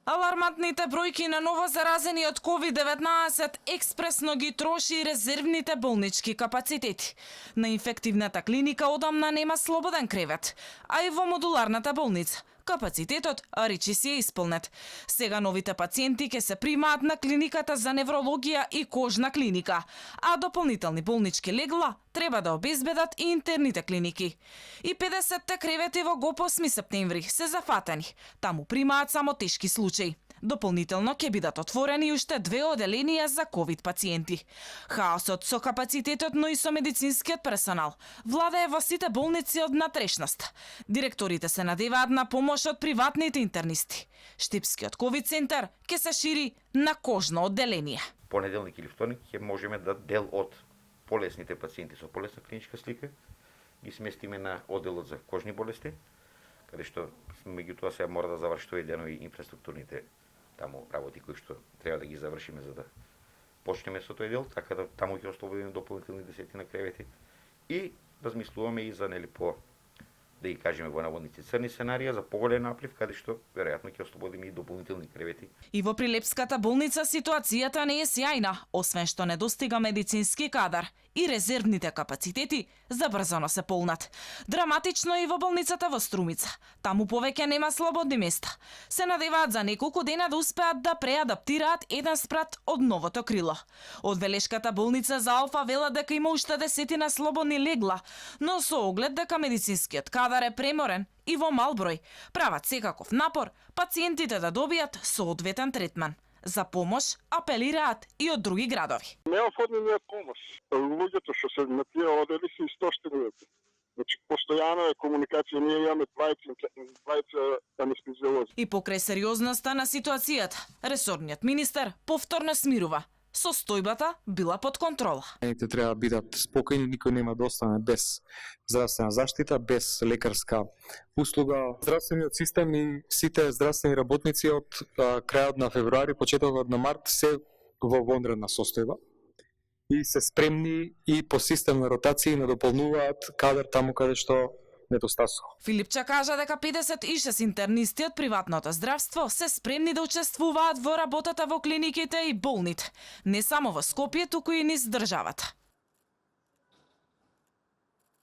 Алармантните бројки на ново заразени од COVID-19 експресно ги троши резервните болнички капацитети. На инфективната клиника одамна нема слободен кревет, а и во модуларната болница капацитетот речи си е исполнет. Сега новите пациенти ќе се примаат на клиниката за неврологија и кожна клиника, а дополнителни болнички легла треба да обезбедат и интерните клиники. И 50-те кревети во ГОП 8 септември се зафатени. Таму примаат само тешки случаи. Дополнително ќе бидат отворени уште 2 оделенија за ковид пациенти. Хаосот со капацитетот, но и со медицинскиот персонал владее во сите болници од натрешност. Директорите се надеваат на помош од приватните интернисти. Штипскиот ковид центар ќе се шири на кожно оделение. Понеделник или вторник ќе можеме да дел од полесните пациенти со полесна клиничка слика ги сместиме на оделот за кожни болести, каде што меѓутоа сега мора да заврши тој ден и инфраструктурните таму работи кои што треба да ги завршиме за да почнеме со тој дел, така да таму ќе ослободиме дополнителни десетина кревети и размислуваме и за по да ги кажеме во наводници црни сценарија за поголем наплив, каде што веројатно ќе ослободиме и дополнителни кревети. И во Прилепската болница ситуацијата не е сјајна, освен што недостига медицински кадар и резервните капацитети забрзано се полнат. Драматично и во болницата во Струмица. Таму повеќе нема слободни места. Се надеваат за неколку дена да успеат да преадаптираат еден спрат од новото крило. Од Велешката болница за Алфа велат дека има уште десетина слободни легла, но со оглед дека медицинскиот кадар е преморен и во мал број, прават секаков напор пациентите да добијат соодветен третман. За помош апелираат и од други градови. Неопходна ни е помош. Луѓето што се на тие одели се истоштени. Значи, постојано е комуникација, ние имаме 20 анестезиолози. И покрај сериозноста на ситуацијата, ресорниот министер повторно смирува. Состојбата била под контрола. Граѓаните треба да бидат спокојни, никој нема да остане без здравствена заштита, без лекарска услуга. Здравствениот систем и сите здравствени работници од крајот на февруари, почетокот на март се во вонредна состојба и се спремни и по систем на ротација да дополнуваат кадар таму каде што недостасува. Филипча кажа дека 56 интернисти од приватното здравство се спремни да учествуваат во работата во клиниките и болните, не само во Скопје, туку и низ државата.